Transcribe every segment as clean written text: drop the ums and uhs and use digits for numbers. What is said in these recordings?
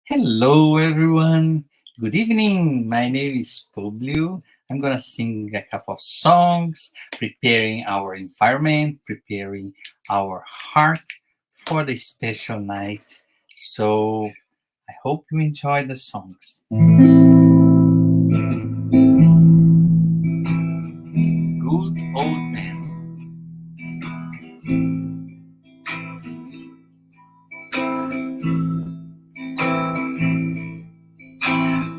Hello, everyone. Good evening. My name is Publio. I'm gonna sing a couple of songs, preparing our environment, preparing our heart for the special night. So I hope you enjoy the songs. Good old man.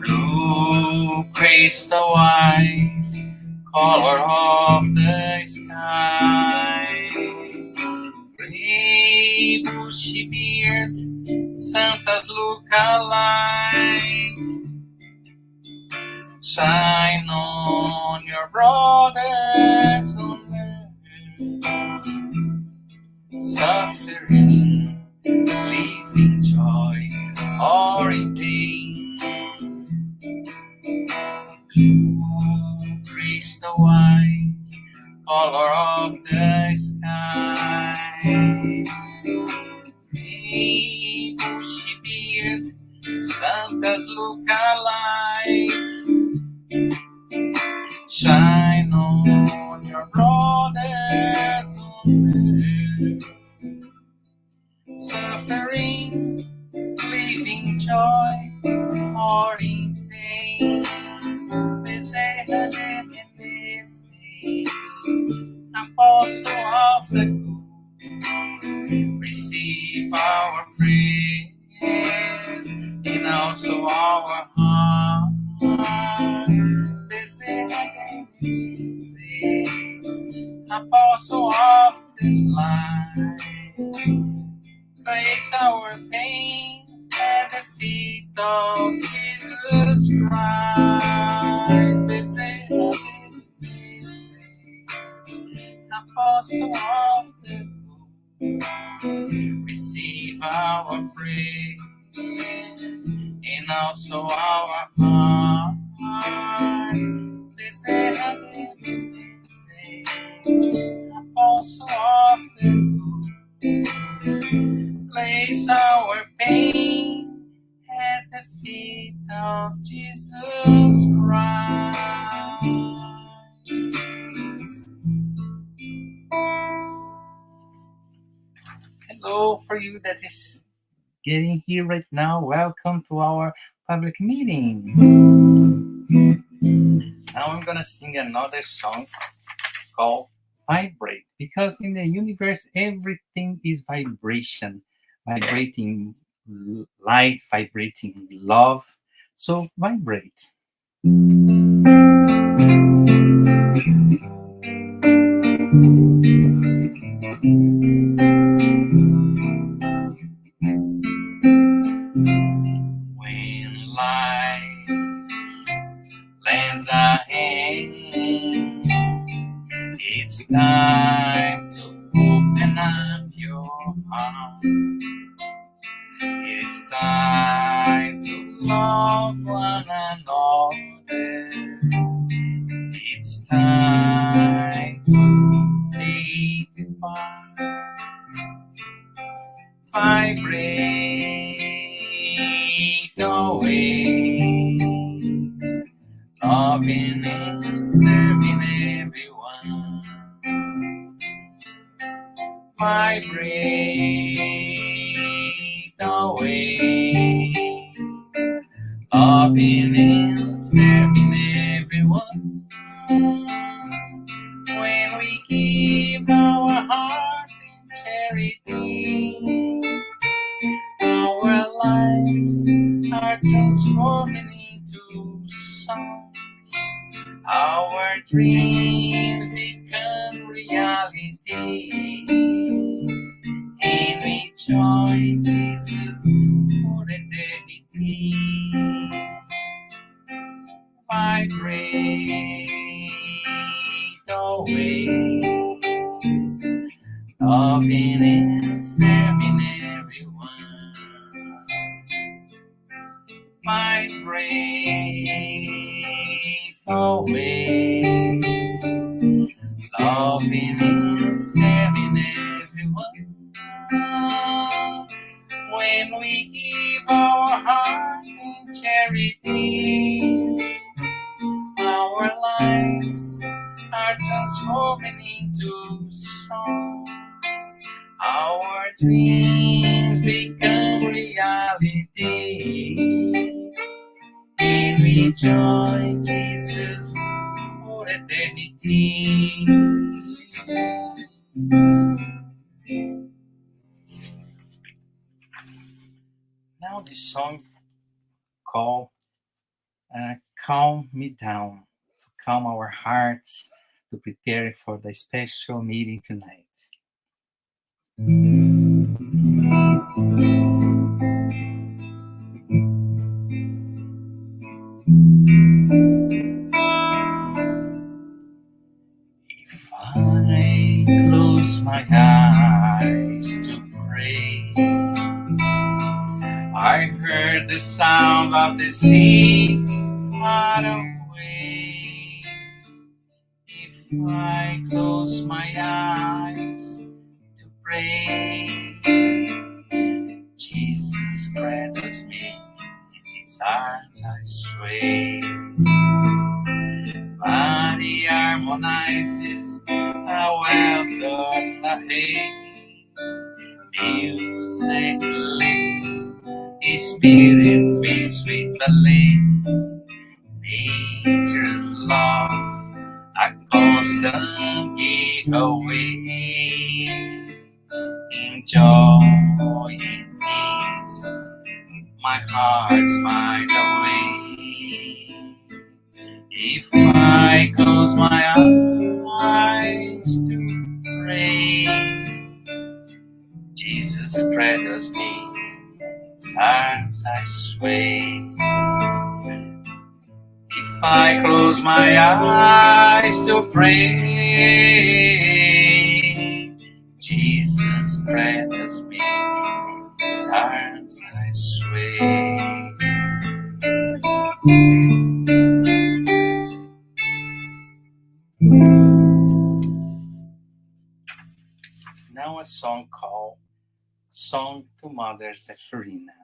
Blue crystal eyes, color of the sky. Gray bushy beard, Santa's look alike. Shine on your brothers on earth, suffering, living joy, or in pain. Blue crystal eyes, color of the sky. Gray bushy beard, Santa's look alike. Shine on your brothers on earth, suffering, living joy, or in pain. Bezerra de Menezes, Apostle of the Good, receive our prayers and also our heart. Bezerra de Menezes, Apostle of the Light, place our pain at the feet of Jesus Christ. Bezerra de Menezes, Apostle of the Good, receive our prayers and also our heart. Bezerra de Menezes, Apostle of the Good, place our pain at the feet of Jesus Christ. Hello, for you that is getting here right now. Welcome to our public meeting. Now I'm gonna sing another song called Vibrate, because in the universe everything is vibration, vibrating light, vibrating love. So vibrate. When life lends a hand, it's time to open up your heart. It's time to love one another. It's time to take part. Vibrate always, loving and serving everyone. Vibrate always, loving and serving everyone. When we give our heart in charity, our lives are transforming into songs. Our dreams become reality, and we join Jesus for eternity. Vibrate always, loving and serving everyone. Vibrate always, loving and serving everyone. When we give our heart in charity. Our lives are transforming into songs. Our dreams become reality. And we join Jesus for eternity. Now the song called Calm Me Down, to calm our hearts, to prepare for the special meeting tonight. If I close my eyes to pray, I heard the sound of the sea far away. If I close my eyes to pray, Jesus cradles me, in his arms I sway. Body harmonizes how well done the hay. Music lifts his spirit's sweet, sweet ballet. Nature's love, a constant giveaway. In joy, in peace, my heart's find a way. If I close my eyes to pray, Jesus cradles me, his arms I sway. If I close my eyes to pray, Jesus cradles me, his arms I sway. Now a song called Song to Mother Zephyrina.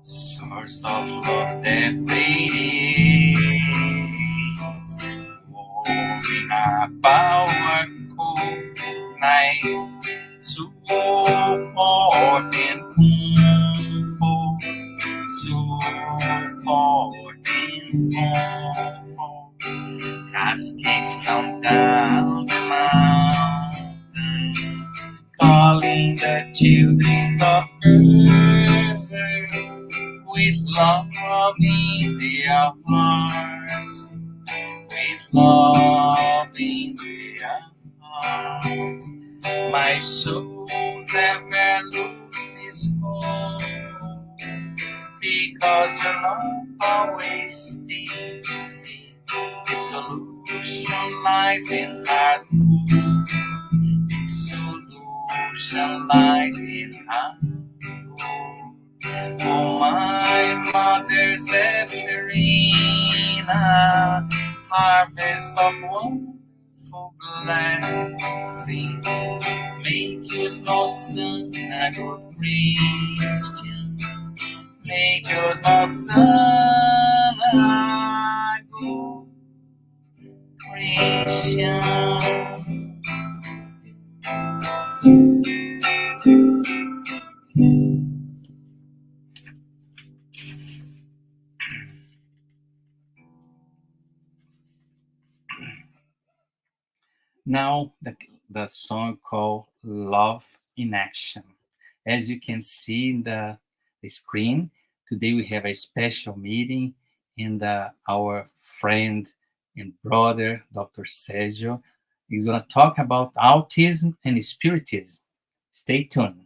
Source of love that radiates, warming up our cold night, support and comfort, support and comfort. Cascades from down the mountain, calling the children of earth, with love in their hearts, with love in their hearts. My soul never loses hope, because your love always teaches me the solution lies in hard work. The solution lies in hard work. Oh, my mother Zephyrina, harvest of wonderful blessings, make your small son a good Christian. Make your small son a good Christian. Now the song called Love in Action. As you can see in the screen, today we have a special meeting, and our friend and brother, Dr. Sergio, is going to talk about autism and spiritism. Stay tuned.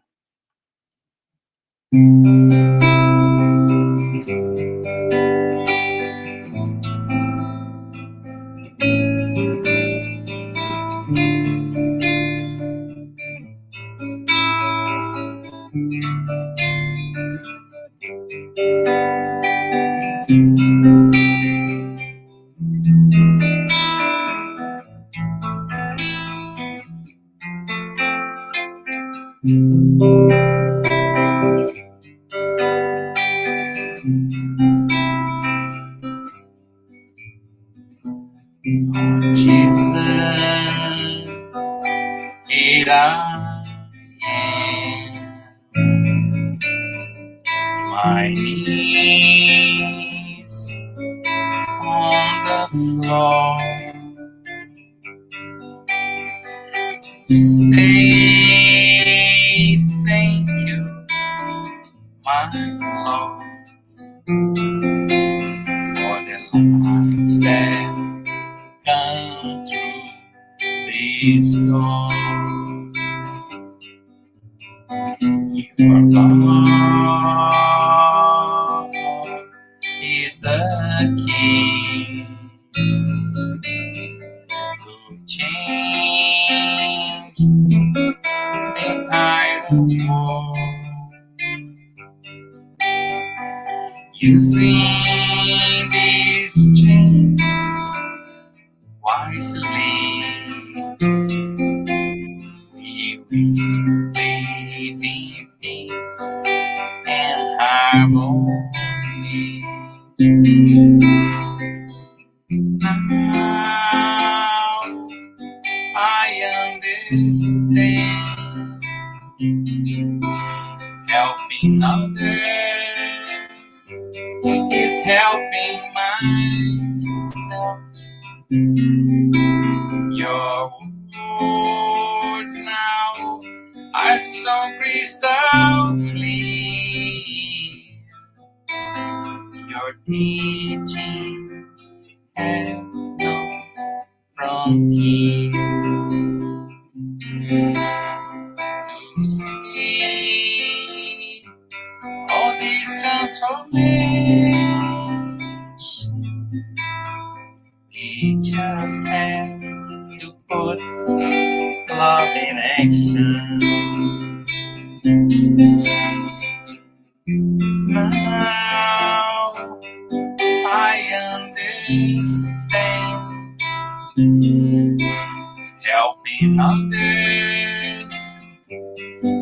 Oh, Jesus, here I am, my knees on the floor to say thank you, my Lord, for the lights that come through this door. Your love is the key to change the entire world. Using these chains wisely, we will live in peace and harmony. Now I understand, helping others is helping myself. Your words now are so crystal clear. Your teachings have no frontiers. To see all this transformation, we just have to put love in action. Now I understand, helping others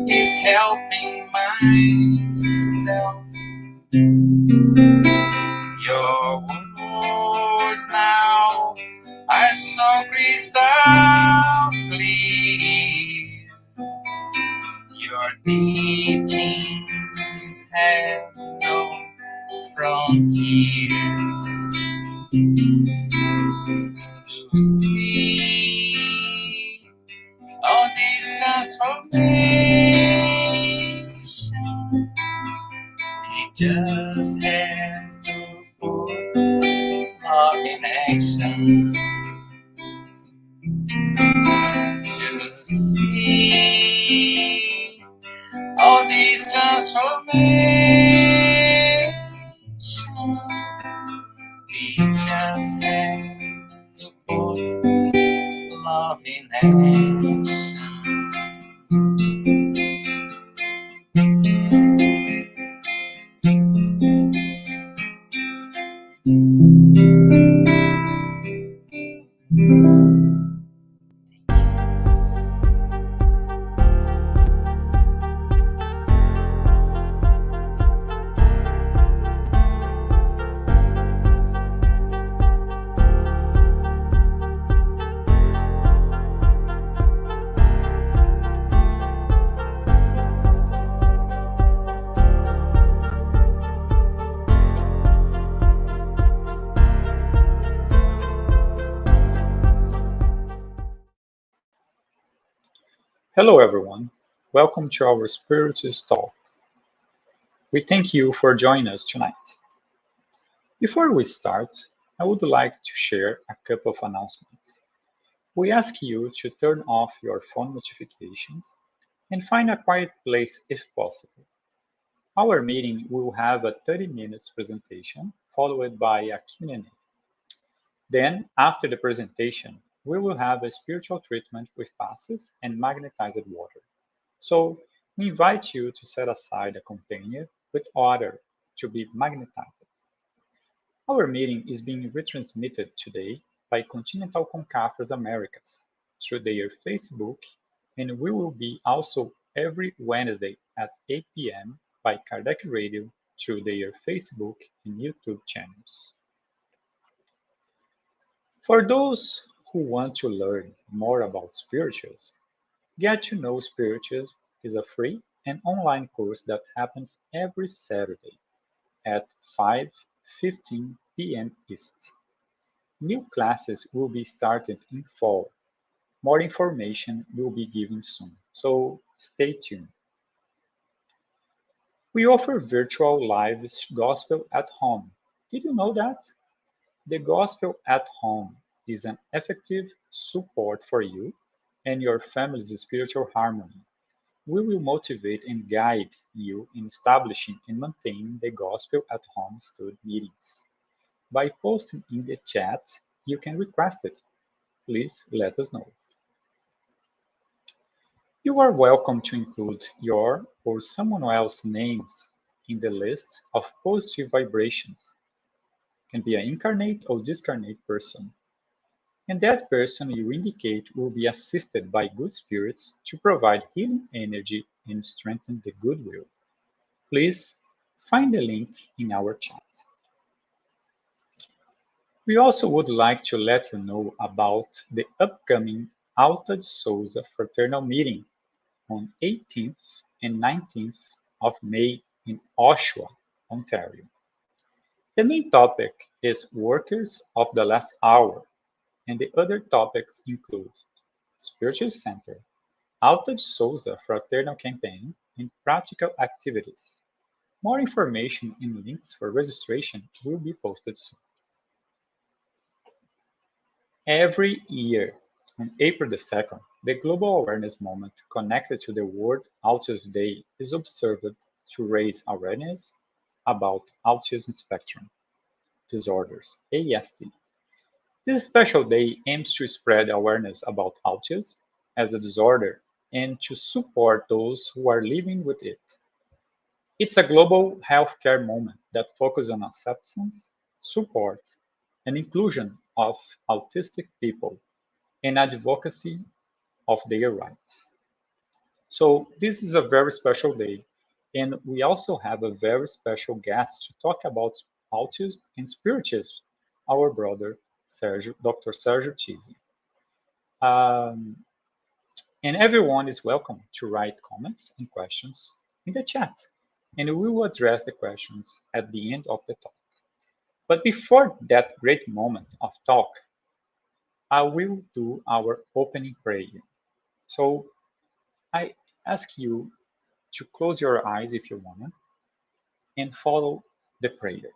is helping myself. Your words now are so crystal clear. Your teachings have no frontiers. To see all this transformation, we just have to put love in action. To see all this transformation, we just have to put love in action. Hello everyone, welcome to our Spiritist talk. We thank you for joining us tonight. Before we start, I would like to share a couple of announcements. We ask you to turn off your phone notifications and find a quiet place if possible. Our meeting will have a 30 minutes presentation followed by a Q&A. Then, after the presentation, we will have a spiritual treatment with passes and magnetized water. So, we invite you to set aside a container with water to be magnetized. Our meeting is being retransmitted today by Continental Concafres Americas through their Facebook, and we will be also every Wednesday at 8 p.m. by Kardec Radio through their Facebook and YouTube channels. For those who want to learn more about spirituals, Get to Know Spiritism is a free and online course that happens every Saturday at 5:15 p.m. East. New classes will be started in fall. More information will be given soon, so stay tuned. We offer virtual live gospel at home. Did you know that? The gospel at home is an effective support for you and your family's spiritual harmony. We will motivate and guide you in establishing and maintaining the Gospel at Home Stud meetings. By posting in the chat, you can request it. Please let us know. You are welcome to include your or someone else's names in the list of positive vibrations. It can be an incarnate or discarnate person. And that person you indicate will be assisted by good spirits to provide healing energy and strengthen the goodwill. Please find the link in our chat. We also would like to let you know about the upcoming Alta de Souza Fraternal Meeting on 18th and 19th of May in Oshawa, Ontario. The main topic is Workers of the Last Hour, and the other topics include Spiritual Center, Alta de Souza Fraternal Campaign, and practical activities. More information and links for registration will be posted soon. Every year, on April the 2nd, the global awareness moment connected to the World Autism Day is observed to raise awareness about autism spectrum disorders, ASD. This special day aims to spread awareness about autism as a disorder and to support those who are living with it. It's a global healthcare moment that focuses on acceptance, support, and inclusion of autistic people and advocacy of their rights. So this is a very special day, and we also have a very special guest to talk about autism and spiritism, our brother Sergio, Dr. Sergio Thiesen. Um, and everyone is welcome to write comments and questions in the chat, and we will address the questions at the end of the talk. But before that great moment of talk, I will do our opening prayer. So I ask you to close your eyes if you want and follow the prayer.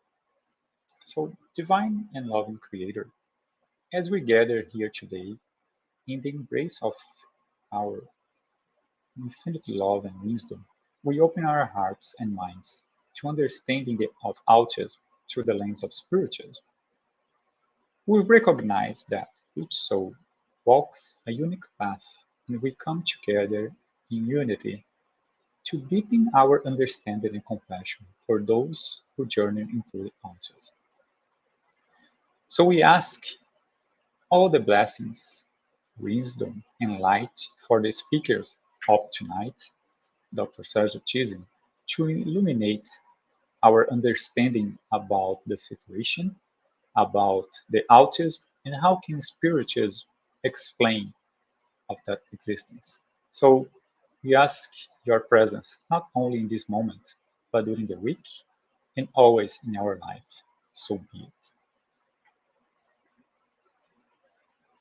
So, divine and loving Creator, as we gather here today in the embrace of our infinite love and wisdom, we open our hearts and minds to understanding of autism through the lens of spiritism. We recognize that each soul walks a unique path, and we come together in unity to deepen our understanding and compassion for those who journey into autism. So we ask all the blessings, wisdom, and light for the speakers of tonight, Dr. Sergio Thiesen, to illuminate our understanding about the situation, about the autism, and how can spiritualism explain of that existence. So we ask your presence not only in this moment, but during the week and always in our life. So be it.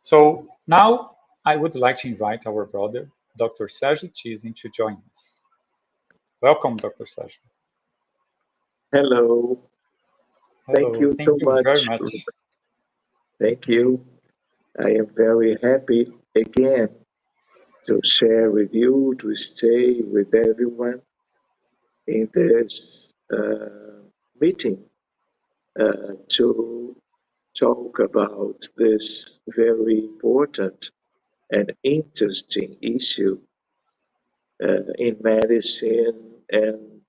So now I would like to invite our brother, Dr. Sergio Thiesen, to join us. Welcome, Dr. Sergio. Hello. Thank Hello, you thank so you very much. much. Thank you. I am very happy again to share with you, to stay with everyone in this meeting to talk about this very important and interesting issue in medicine and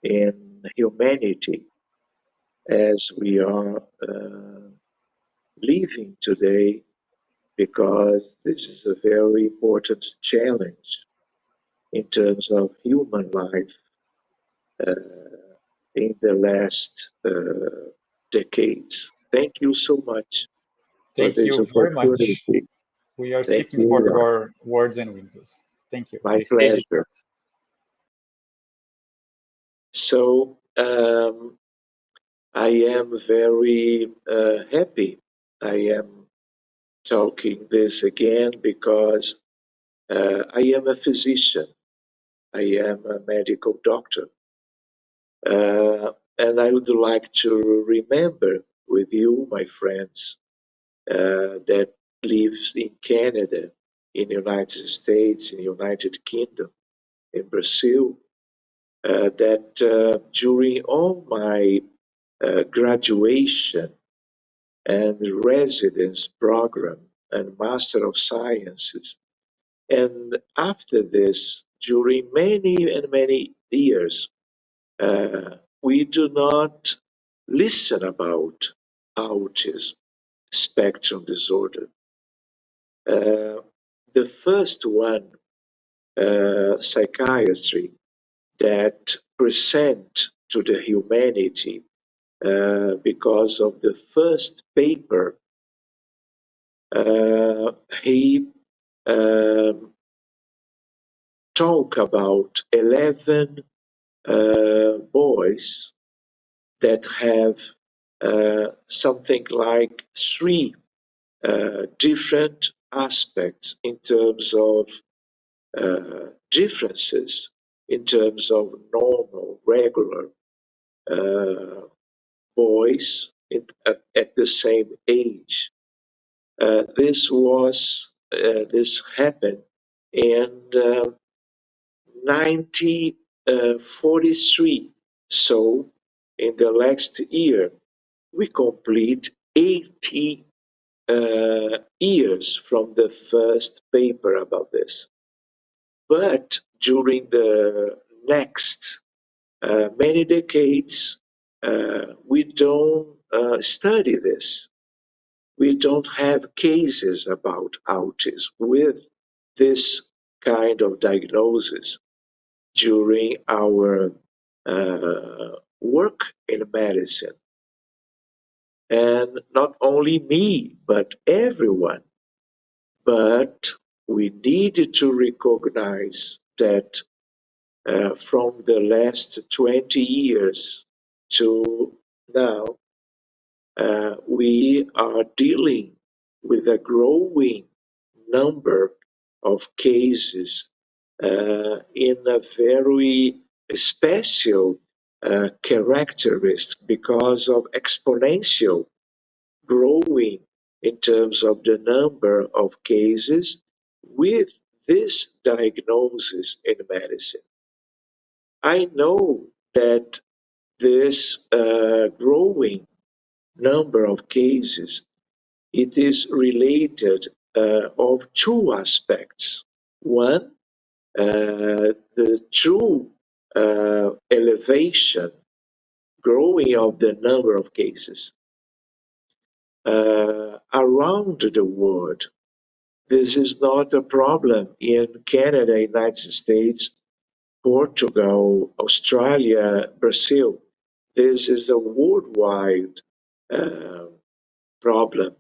in humanity as we are living today because this is a very important challenge in terms of human life in the last decades. Thank you so much for Thank this you very much. opportunity. We are Thank seeking for you. your words and wishes. Thank you. My The stage is pleasure. yours. So I am very happy. I am talking this again because I am a physician. I am a medical doctor. And I would like to remember with you, my friends, that lives in Canada, in the United States, in the United Kingdom, in Brazil, that during all my graduation and residence program and Master of Sciences, and after this, during many and many years, we do not listen about autism spectrum disorder. The first one, psychiatry, that present to the humanity because of the first paper, he talked about 11 boys that have something like three different aspects in terms of differences in terms of normal, regular boys at the same age. This happened in 1943. So in the next year, we complete 80 years from the first paper about this. But during the next many decades, we don't study this. We don't have cases about autism with this kind of diagnosis during our work in medicine. And not only me, but everyone. But we need to recognize that from the last 20 years to now, we are dealing with a growing number of cases in a very special characteristic because of exponential growing in terms of the number of cases with this diagnosis in medicine. I know that this growing number of cases, it is related of two aspects. One, the true elevation, growing of the number of cases around the world. This is not a problem in Canada, United States, Portugal, Australia, Brazil. This is a worldwide problem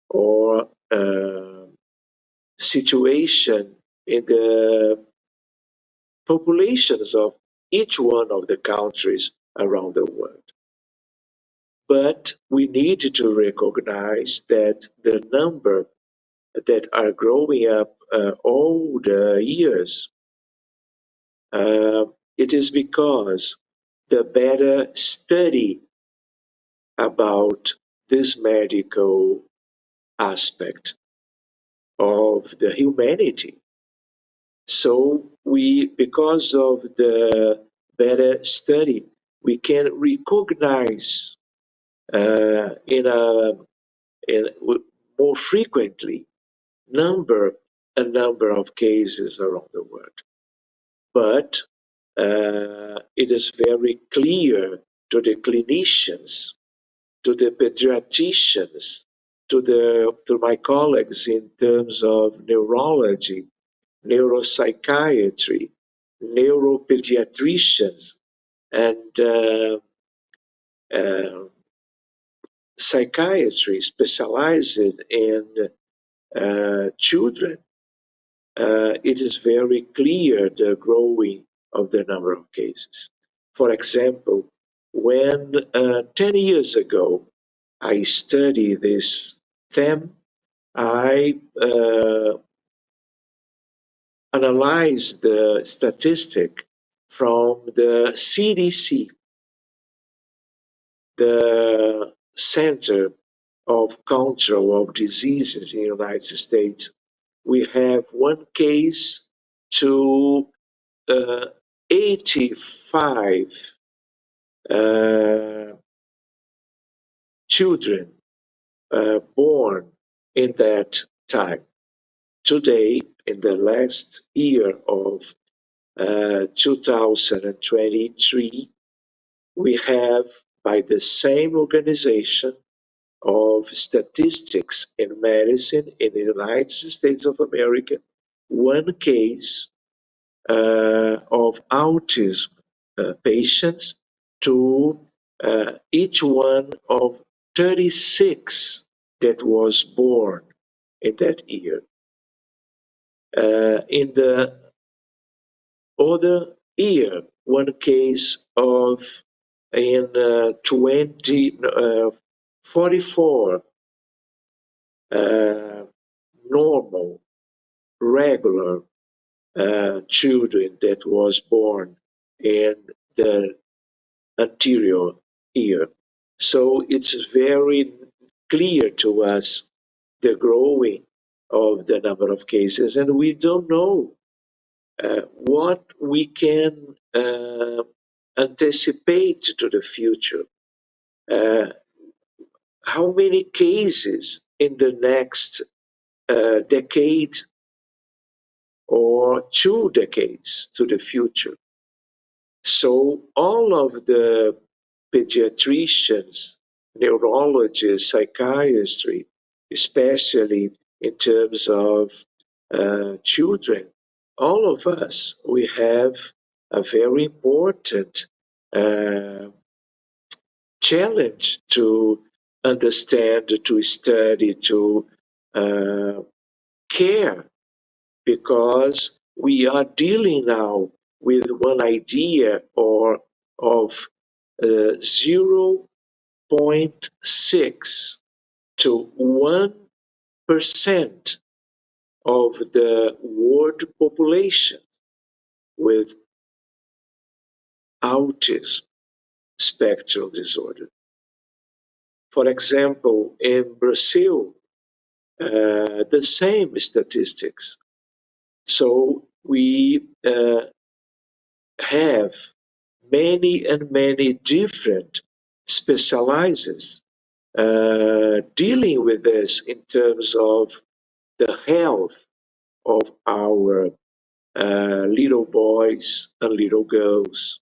or situation in the populations of each one of the countries around the world. But we need to recognize that the number that are growing up all the years, it is because the better study about this medical aspect of the humanity. So we, because of the better study, we can recognize in more frequently a number of cases around the world. But it is very clear to the clinicians, to the pediatricians, to my colleagues in terms of neurology, neuropsychiatry, neuropediatricians and psychiatry specialized in children, it is very clear the growing of the number of cases. For example, when 10 years ago I studied this theme, I analyzed the statistic from the CDC, the Center of Control of Diseases in the United States. We have one case to 85 children born in that time. Today, in the last year of 2023, we have, by the same organization of statistics in medicine in the United States of America, one case of autism patients to each one of 36 that was born in that year. In the other year, one case of in 44 normal, regular children that was born in the anterior year. So it's very clear to us the growing of the number of cases, and we don't know what we can anticipate to the future. How many cases in the next decade or 2 decades to the future? So all of the pediatricians, neurologists, psychiatry, especially in terms of children, all of us, we have a very important challenge to understand, to study, to care, because we are dealing now with one idea or of 0.6 to 1% of the world population with autism spectrum disorder. For example, in Brazil, the same statistics. So we have many and many different specializers dealing with this in terms of the health of our little boys and little girls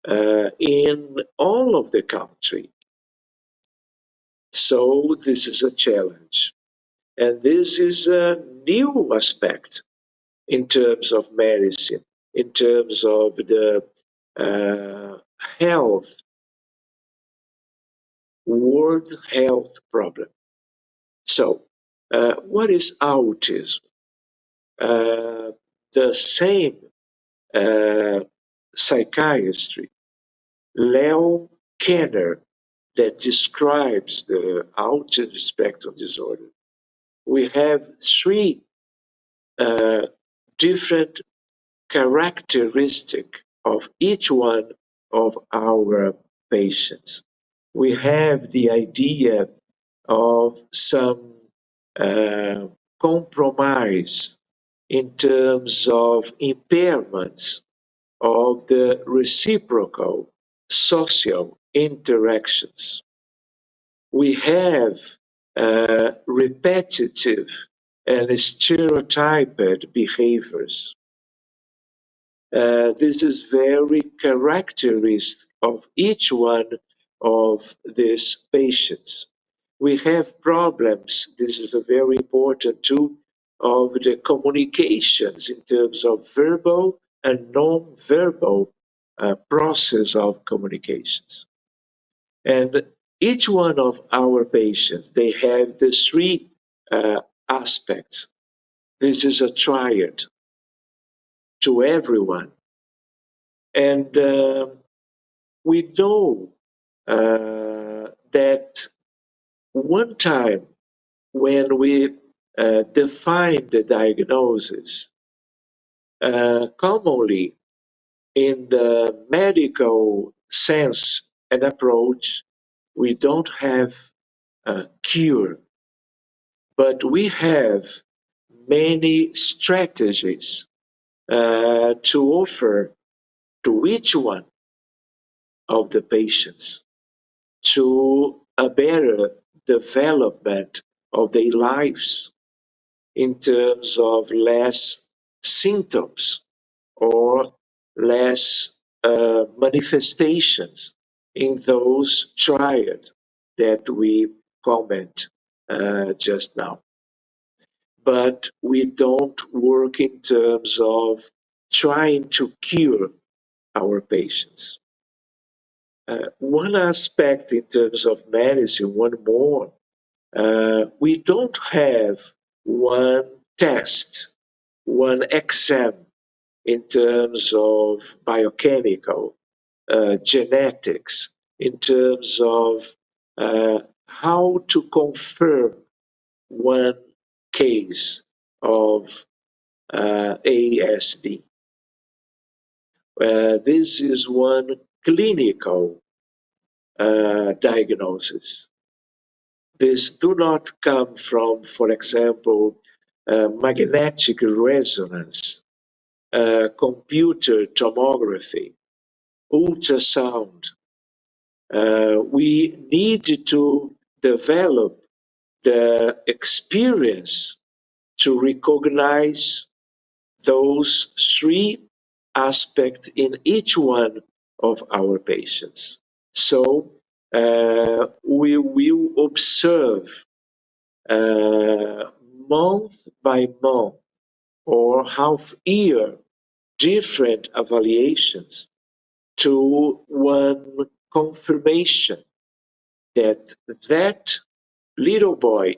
in all of the country. So this is a challenge. And this is a new aspect in terms of medicine, in terms of the health, world health problem. So, what is autism? The same psychiatry, Leo Kanner, that describes the autism spectrum disorder. We have 3 different characteristics of each one of our patients. We have the idea of some compromise in terms of impairments of the reciprocal social interactions. We have repetitive and stereotyped behaviors. This is very characteristic of each one of these patients. We have problems, this is a very important too, of the communications in terms of verbal and non-verbal process of communications. And each one of our patients, they have the three aspects. This is a triad to everyone. And we know that one time when we define the diagnosis, commonly in the medical sense and approach, we don't have a cure, but we have many strategies to offer to each one of the patients to a better development of their lives in terms of less symptoms or less manifestations in those triads that we comment just now. But we don't work in terms of trying to cure our patients. One aspect in terms of medicine, one more, we don't have one test, one exam in terms of biochemical, genetics, in terms of how to confirm one case of ASD. This is one clinical diagnosis. This do not come from, for example, magnetic resonance, computer tomography, ultrasound. We need to develop the experience to recognize those three aspects in each one of our patients. So we will observe month by month or half year different evaluations to one confirmation that that little boy,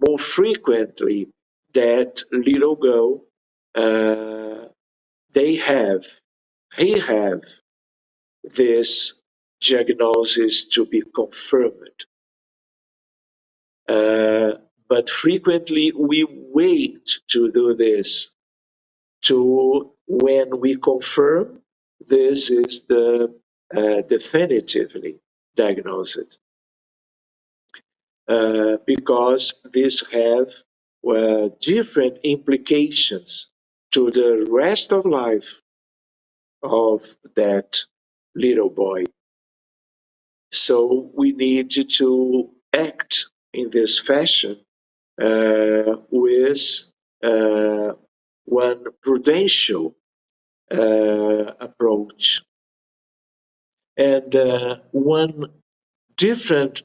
more frequently that little girl, he have this diagnosis to be confirmed. But frequently we wait to do this to when we confirm this is the definitively diagnosed. Because this have different implications to the rest of life of that little boy. So we need to act in this fashion with one prudential approach. And one different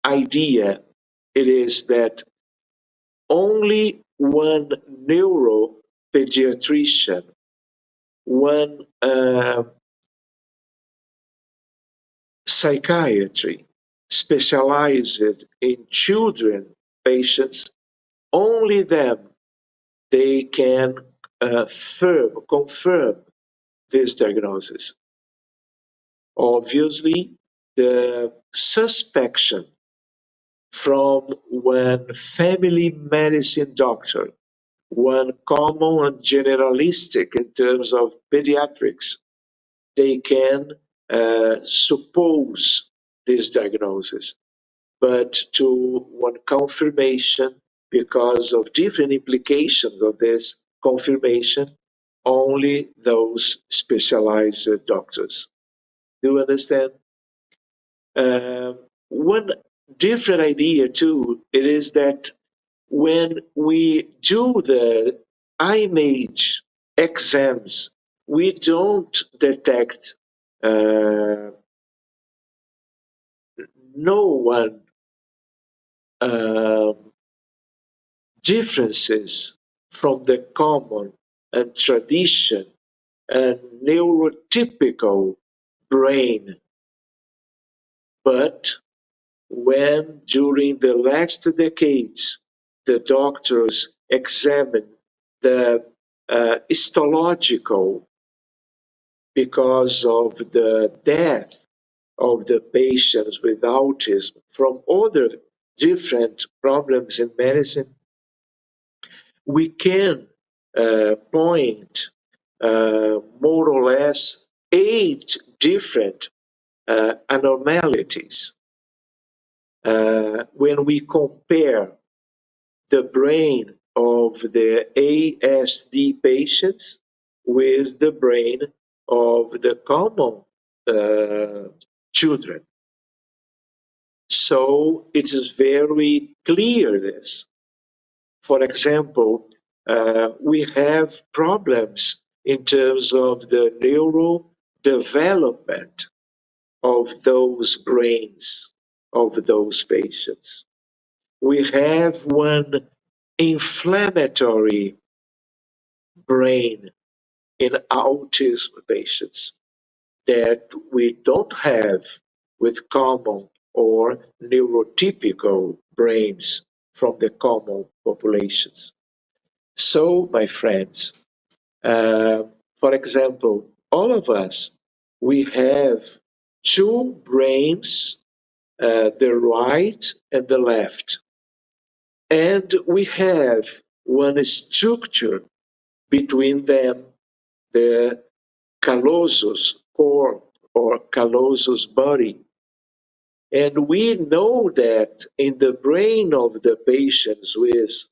idea it is that only one neuropediatrician, one psychiatry specialized in children patients, only them they can confirm this diagnosis. Obviously, the suspicion from one family medicine doctor, one common and generalistic in terms of pediatrics, they can suppose this diagnosis. But to one confirmation, because of different implications of this confirmation, only those specialized doctors. Do you understand? One different idea too, it is that when we do the image exams, we don't detect no one differences from the common and tradition a neurotypical brain. But when during the last decades the doctors examined the histological, because of the death of the patients with autism from other different problems in medicine, we can point more or less 8 different abnormalities when we compare the brain of the ASD patients with the brain of the common children. So it is very clear this. For example, we have problems in terms of the neural development of those brains of those patients. We have one inflammatory brain in autism patients that we don't have with common or neurotypical brains from the common populations. So, my friends, for example, all of us, we have two brains, the right and the left. And we have one structure between them, the callous core or callous body. And we know that in the brain of the patients with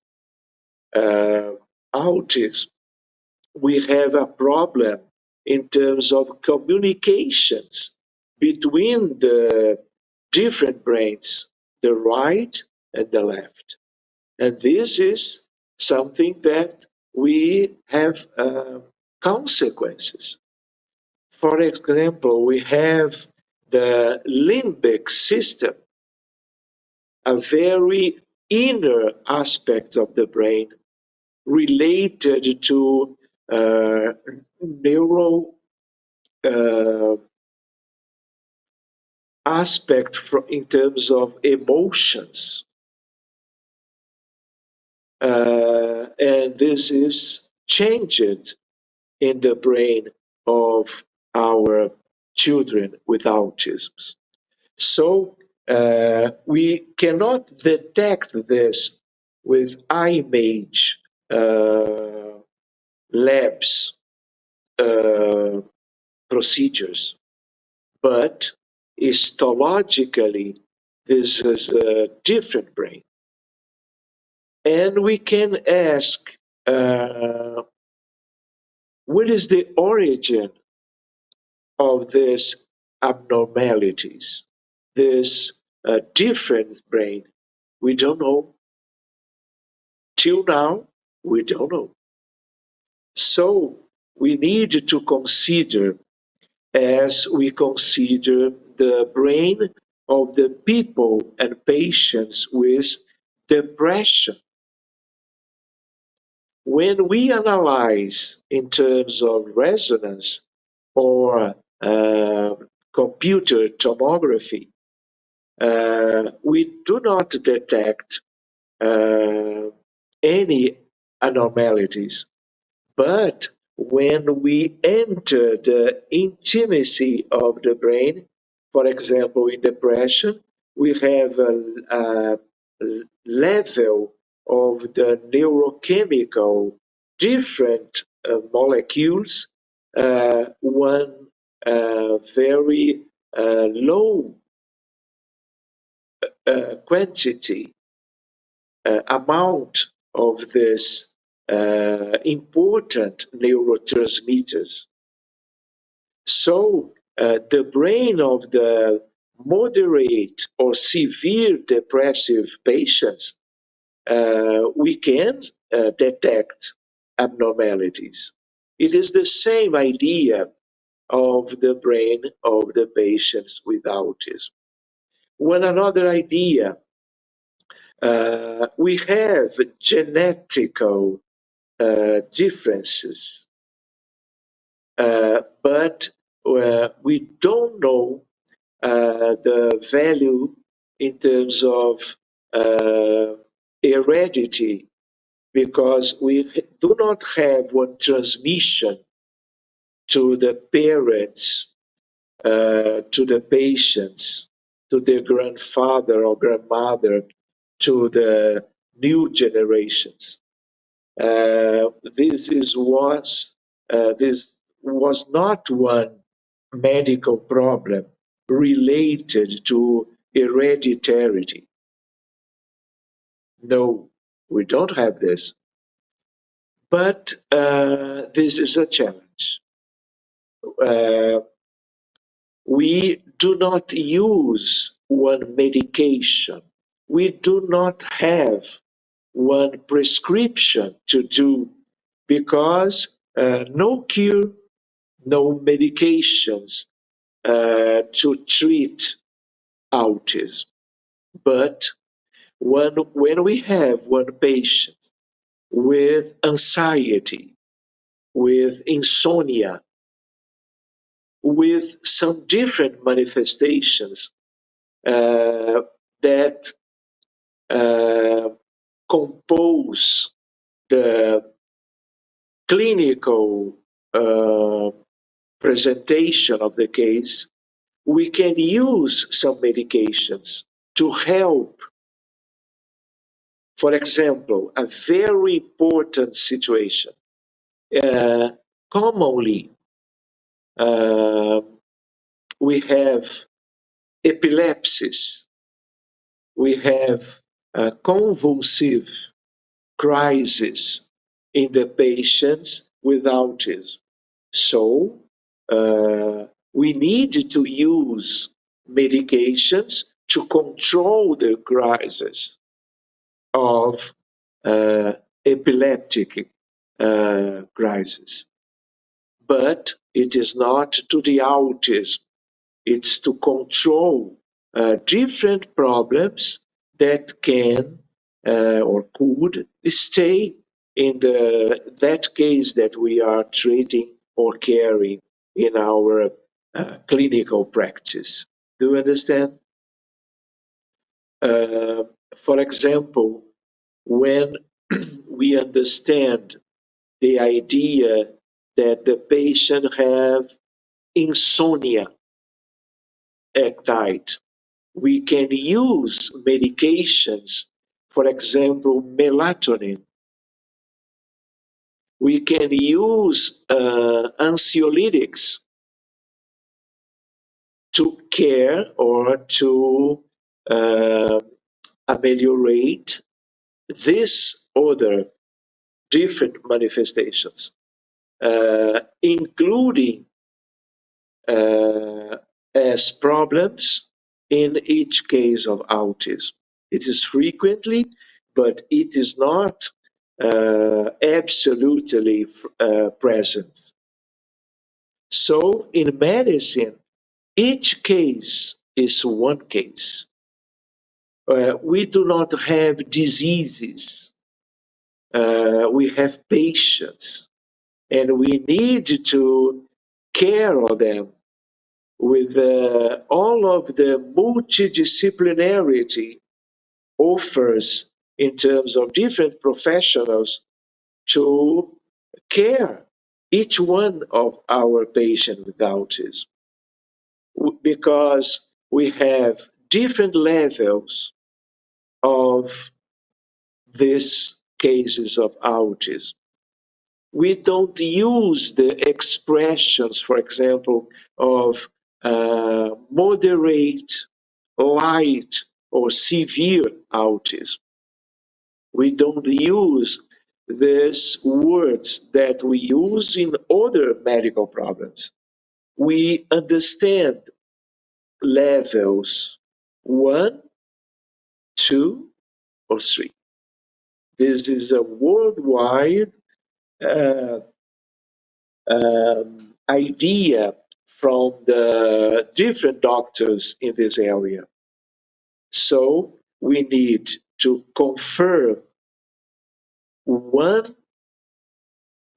autism, we have a problem in terms of communications between the different brains, the right and the left. And this is something that we have consequences. For example, we have the limbic system, a very inner aspect of the brain related to neural aspect in terms of emotions. And this is changed in the brain of our children with autism. So we cannot detect this with image labs procedures, but histologically, this is a different brain. And we can ask, what is the origin of these abnormalities, this different brain? We don't know. Till now, we don't know. So we need to consider, as we consider the brain of the people and patients with depression. When we analyze in terms of resonance or computer tomography, we do not detect any abnormalities. But when we enter the intimacy of the brain, for example, in depression, we have a level of the neurochemical different molecules, one very low quantity amount of this important neurotransmitters. So the brain of the moderate or severe depressive patients, we can detect abnormalities. It is the same idea of the brain of the patients with autism. One another idea, we have genetical differences but we don't know the value in terms of heredity, because we do not have one transmission to the parents, to the patients, to their grandfather or grandmother, to the new generations. This was not one medical problem related to hereditary. No, we don't have this. But this is a challenge. We do not use one medication. We do not have one prescription to do, because no cure, no medications to treat autism. But when we have one patient with anxiety, with insomnia, with some different manifestations that compose the clinical presentation of the case, we can use some medications to help. For example, a very important situation. Commonly, we have epilepsies, we have convulsive crisis in the patients with autism. So we need to use medications to control the crisis of epileptic crisis. But it is not to the autism. It's to control different problems that can or could stay in that case that we are treating or caring in our clinical practice. Do you understand? For example, when we understand the idea that the patient have insomnia at night, we can use medications, for example, melatonin. We can use anxiolytics to care or to ameliorate these other different manifestations, including as problems in each case of autism. It is frequently, but it is not absolutely present. So in medicine, each case is one case. We do not have diseases. We have patients, and we need to care of them with all of the multidisciplinarity offers in terms of different professionals to care each one of our patients with autism, because we have different levels of these cases of autism. We don't use the expressions, for example, of moderate, light, or severe autism. We don't use these words that we use in other medical problems. We understand levels 1, 2, or 3. This is a worldwide idea from the different doctors in this area. So we need to confirm one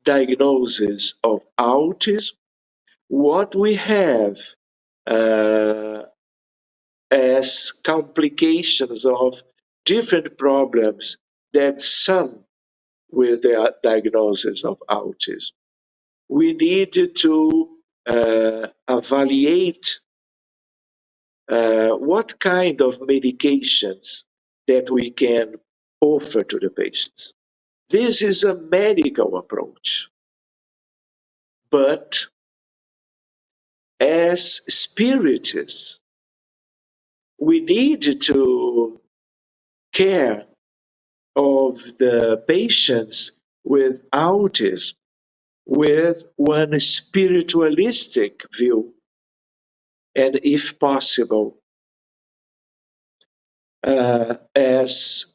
diagnosis of autism what we have uh, as complications of different problems that some with the diagnosis of autism. We need to evaluate what kind of medications that we can offer to the patients. This is a medical approach, but as spiritists, we need to care of the patients with autism with one spiritualistic view, and if possible, as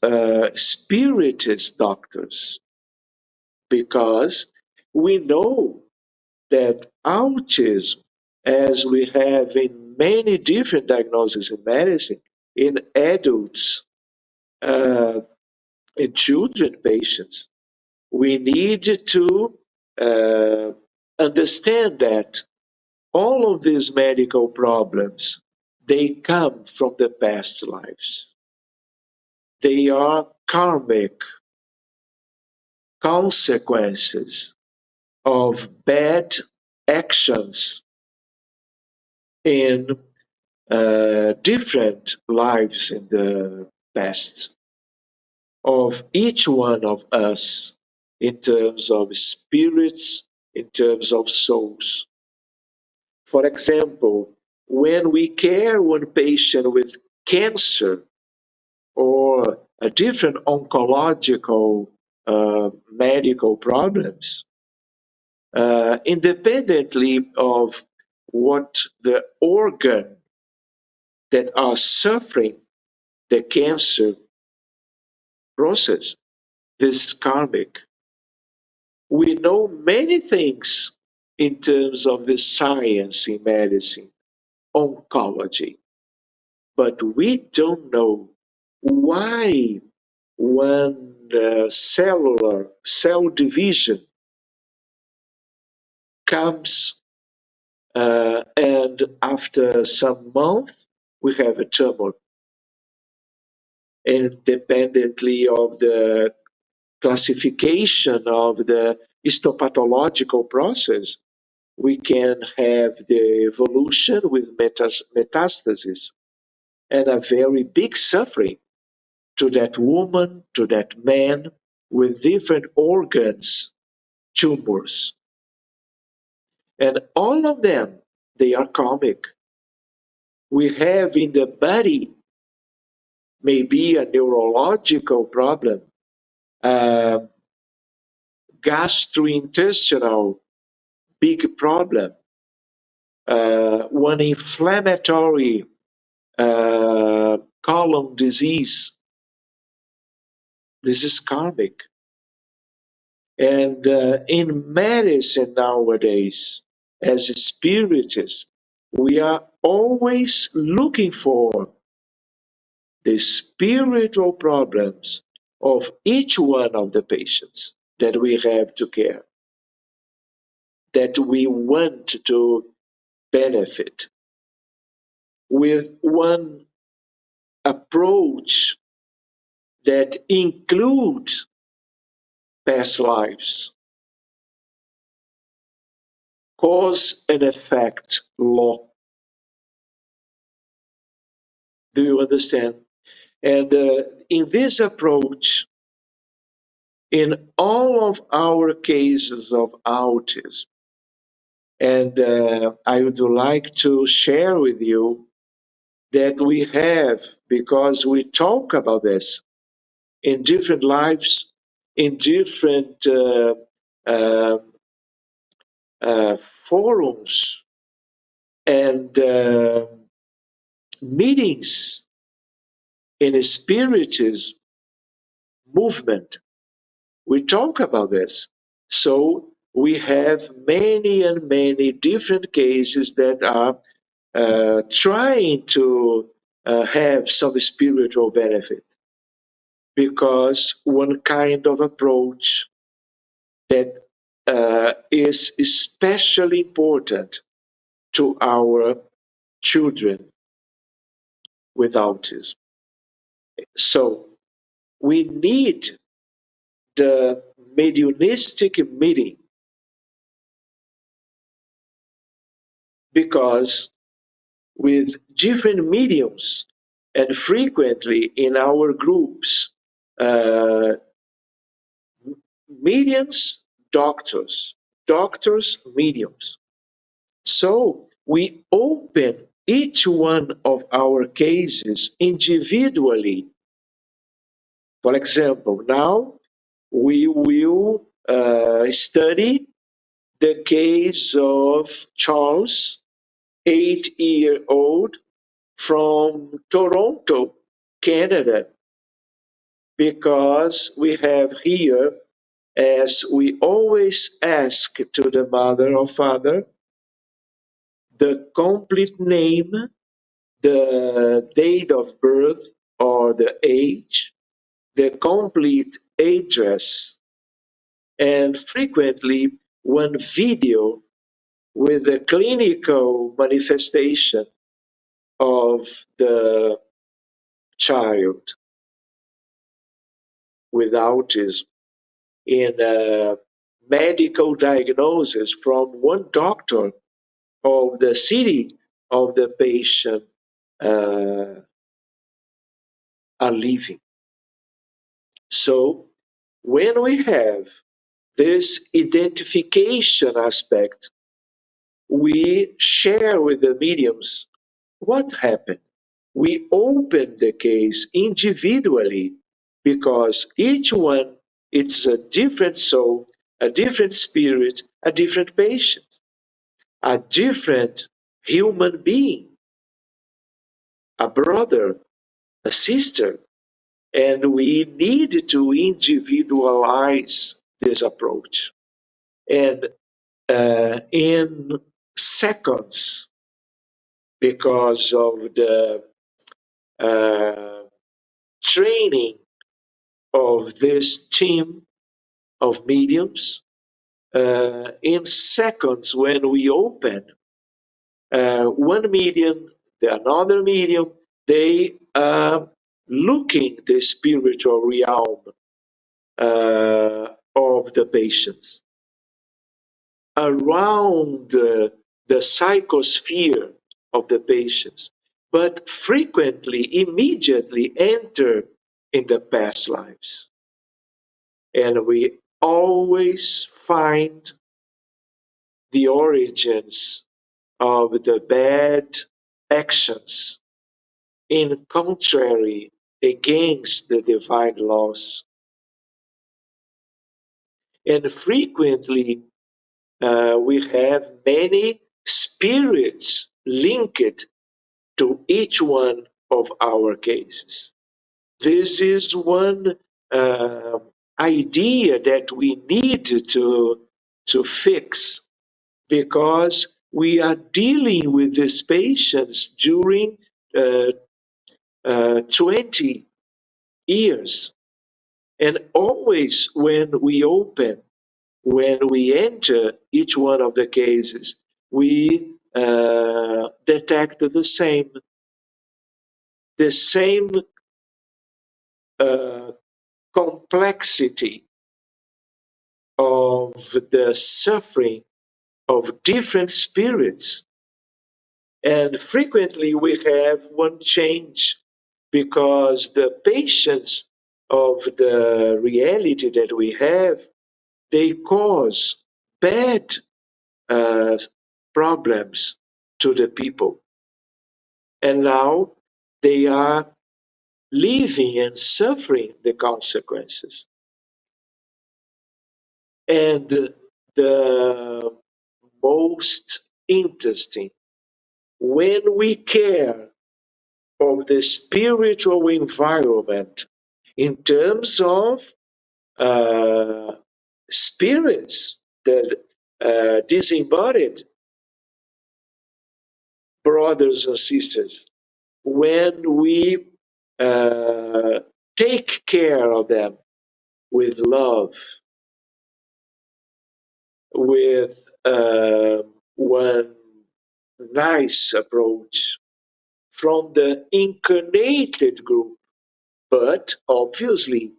spiritist doctors, because we know that autism, as we have in many different diagnoses in medicine, in adults, in children patients, we need to uh, understand that all of these medical problems, they come from the past lives. They are karmic consequences of bad actions in different lives in the past of each one of us in terms of spirits, in terms of souls. For example, when we care one patient with cancer or a different oncological medical problems, independently of what the organ that are suffering the cancer process, this is karmic. We know many things in terms of the science in medicine, oncology, but we don't know why one cellular cell division comes and after some months we have a tumor, independently of the classification of the histopathological process. We can have the evolution with metastasis and a very big suffering to that woman, to that man with different organs, tumors. And all of them, they are karmic. We have in the body maybe a neurological problem, a gastrointestinal big problem, one inflammatory colon disease. This is karmic. And in medicine nowadays, as spiritists, we are always looking for the spiritual problems of each one of the patients that we have to care, that we want to benefit with one approach that includes past lives, cause and effect law. Do you understand? And in this approach, in all of our cases of autism, and I would like to share with you that we have, because we talk about this in different lives, in different uh, forums and meetings in a spiritism movement. We talk about this. So we have many and many different cases that are trying to have some spiritual benefit, because one kind of approach that is especially important to our children with autism. So we need the mediumistic meeting because with different mediums and frequently in our groups, uh, mediums, doctors, doctors, mediums. So we open each one of our cases individually. For example, now we will study the case of Charles, 8-year-old from Toronto, Canada, because we have here, as we always ask to the mother or father, the complete name, the date of birth or the age, the complete address, and frequently one video with the clinical manifestation of the child with autism in a medical diagnosis from one doctor of the city of the patient uh, are living. So when we have this identification aspect, we share with the mediums what happened. We open the case individually because each one it's a different soul, a different spirit, a different patient, a different human being, a brother, a sister, and we need to individualize this approach. And in seconds, because of the uh, training of this team of mediums, in seconds when we open one medium, another medium, they are looking the spiritual realm of the patients around the psychosphere of the patients, but frequently, immediately enter in the past lives. And we always find the origins of the bad actions in contrary against the divine laws. And frequently we have many spirits linked to each one of our cases. This is one idea that we need to fix because we are dealing with these patients during uh, 20 years. And always when we open, when we enter each one of the cases, we detect the same uh, complexity of the suffering of different spirits. And frequently we have one change because the patience of the reality that we have, they cause bad problems to the people. And now they are living and suffering the consequences. And the most interesting, when we care of the spiritual environment in terms of spirits, the disembodied brothers and sisters, when we take care of them with love, with one nice approach from the incarnated group, but obviously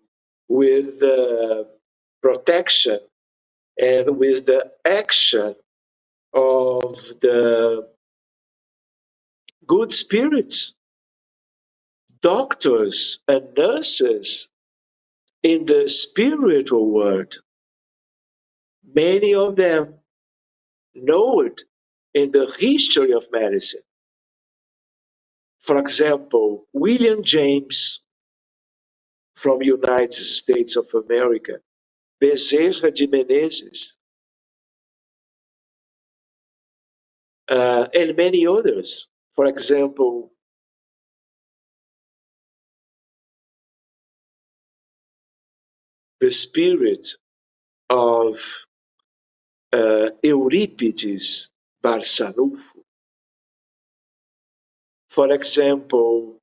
with protection and with the action of the good spirits, doctors and nurses in the spiritual world. Many of them know it in the history of medicine. For example, William James from United States of America, Bezerra de Menezes, and many others. For example, the spirit of Euripides Barçanufo. For example,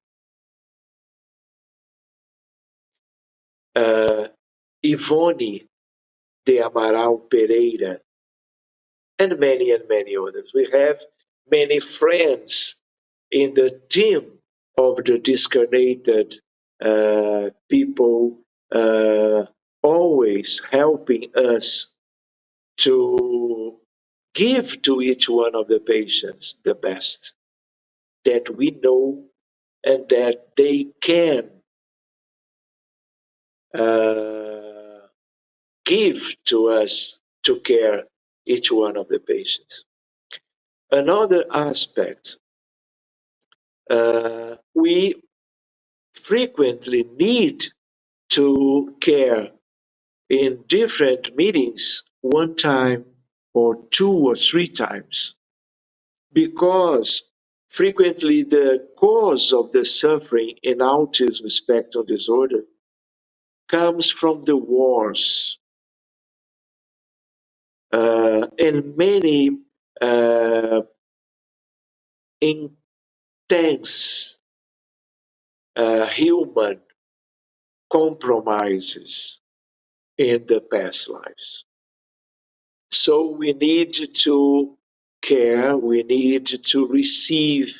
Ivone de Amaral Pereira, and many others. We have many friends in the team of the discarnated people, always helping us to give to each one of the patients the best that we know and that they can give to us to care each one of the patients. Another aspect, we frequently need to care in different meetings one time or two or three times, because frequently the cause of the suffering in autism spectrum disorder comes from the wars and many intense human compromises in the past lives. So we need to care, we need to receive,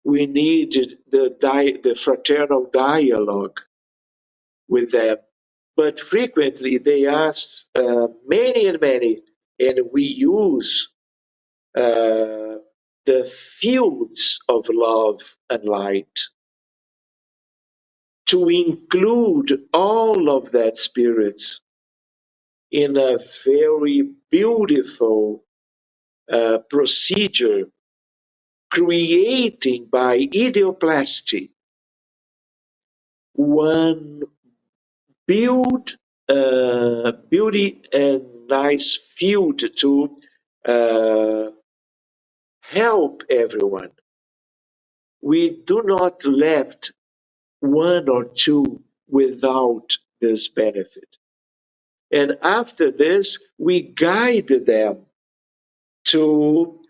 we need the fraternal dialogue with them. But frequently they ask many and many, and we use the fields of love and light to include all of that spirit in a very beautiful procedure, creating by idioplasty one beauty and nice field to help everyone. We do not left one or two without this benefit. And after this, we guide them to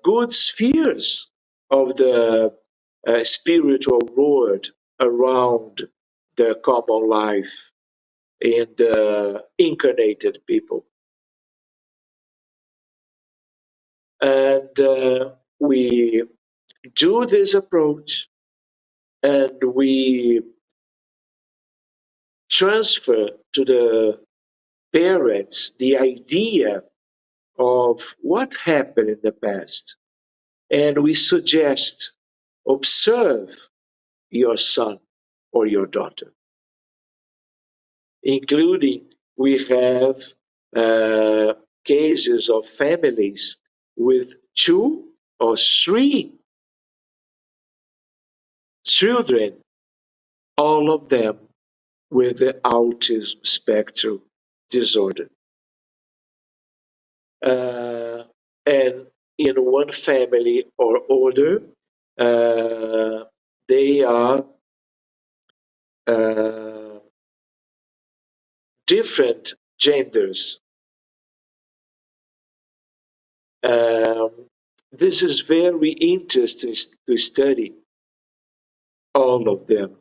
good spheres of the spiritual world around the common life in the incarnated people. And we do this approach and we transfer to the parents the idea of what happened in the past. And we suggest, observe your son or your daughter. Including, we have cases of families with two or three children, all of them with the autism spectrum disorder. And in one family or other, they are different genders. This is very interesting to study all of them.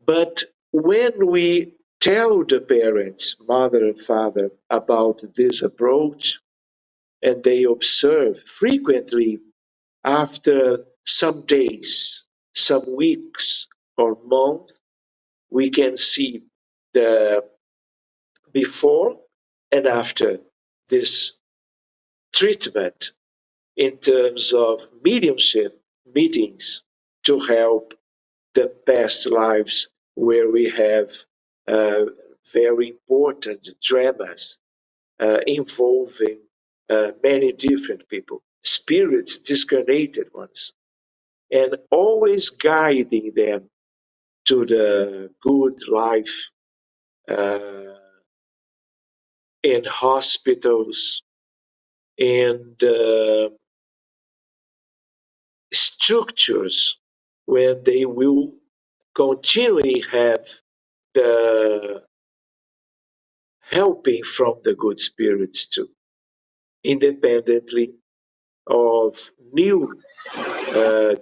But when we tell the parents, mother and father, about this approach, and they observe frequently after some days, some weeks, or months, we can see the before and after this treatment in terms of mediumship meetings to help the past lives where we have very important dramas involving many different people, spirits, discarnated ones, and always guiding them to the good life uh, in hospitals, in the structures where they will continually have the helping from the good spirits too, independently of new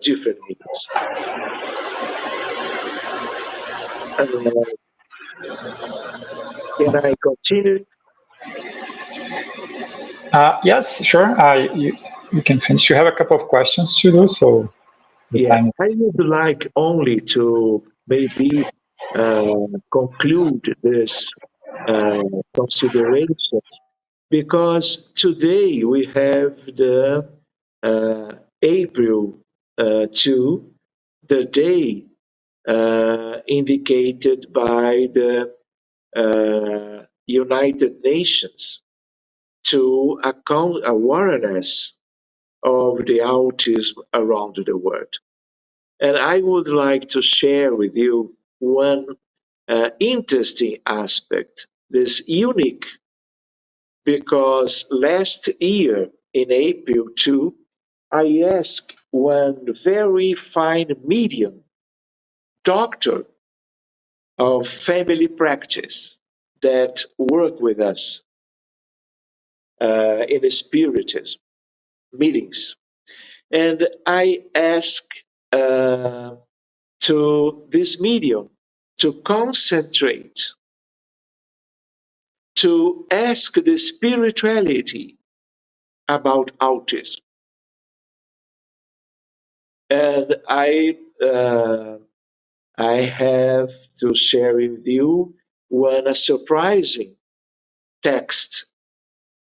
different needs. Uh, can I continue? Yes, sure. You can finish. You have a couple of questions to do, so the Yeah, time. I would like only to maybe conclude this considerations because today we have the April 2, the day indicated by the United Nations to account awareness of the autism around the world. And I would like to share with you one interesting aspect, this unique, because last year in April 2, I asked one very fine medium, doctor of family practice that work with us in the Spiritism meetings. And I asked to this medium to concentrate, to ask the spirituality about autism. And I have to share with you one surprising text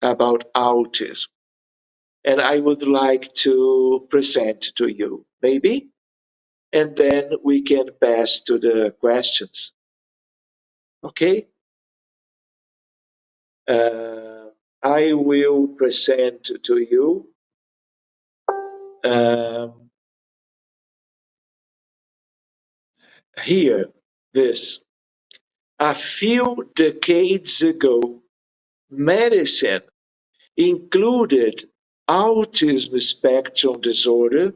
about autism. And I would like to present to you, maybe, and then we can pass to the questions. Okay? I will present to you um, here this. A few decades ago, medicine included autism spectrum disorder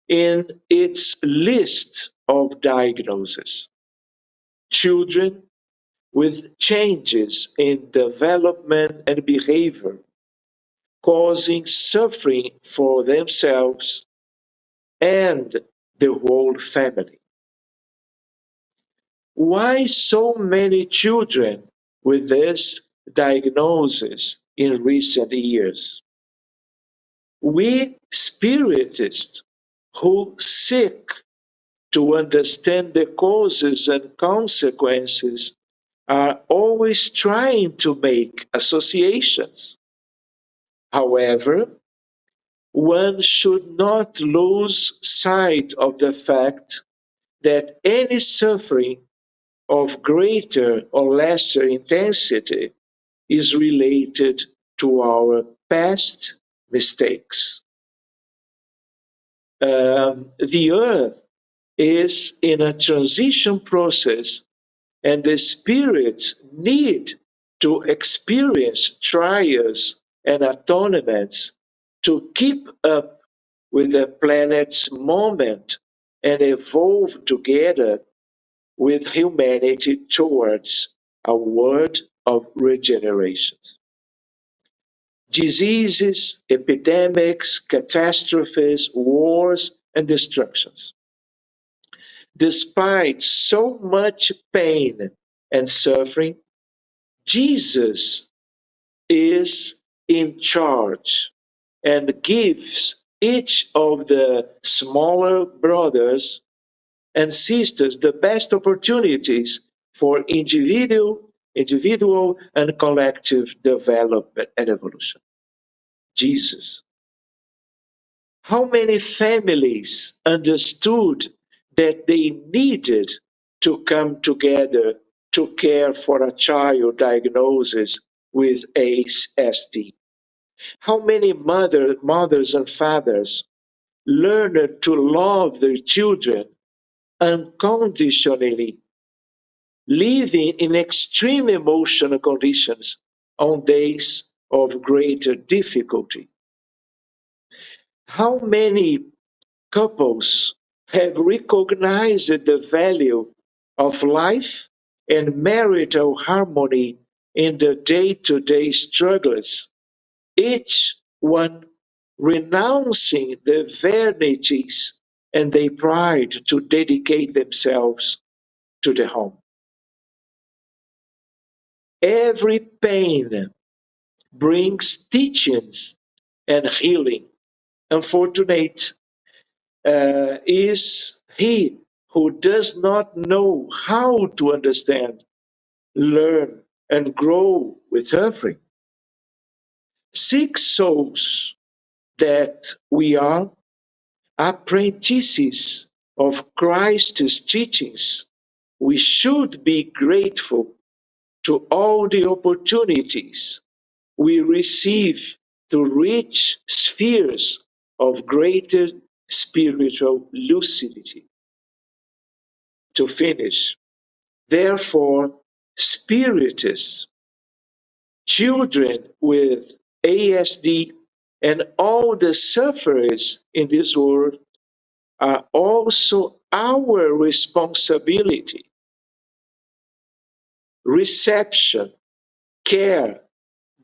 in its list of diagnoses. Children with changes in development and behavior causing suffering for themselves and the whole family. Why so many children with this diagnosis in recent years? We Spiritists who seek to understand the causes and consequences are always trying to make associations. However, one should not lose sight of the fact that any suffering of greater or lesser intensity is related to our past mistakes. The earth is in a transition process, and the spirits need to experience trials and atonements to keep up with the planet's moment and evolve together with humanity towards a world of regeneration. Diseases, epidemics, catastrophes, wars, and destructions. Despite so much pain and suffering, Jesus is in charge and gives each of the smaller brothers and sisters the best opportunities for individual and collective development and evolution. Jesus. How many families understood that they needed to come together to care for a child diagnosed with ASD? How many mothers and fathers learned to love their children unconditionally, living in extreme emotional conditions on days of greater difficulty? How many couples have recognized the value of life and marital harmony in the day-to-day struggles, each one renouncing the vanities and their pride to dedicate themselves to the home. Every pain brings teachings and healing. Unfortunate is he who does not know how to understand, learn, and grow with suffering. Sick souls that we are, apprentices of Christ's teachings, we should be grateful to all the opportunities we receive to reach spheres of greater spiritual lucidity. To finish, therefore, Spiritists, children with ASD, and all the sufferers in this world are also our responsibility. Reception, care,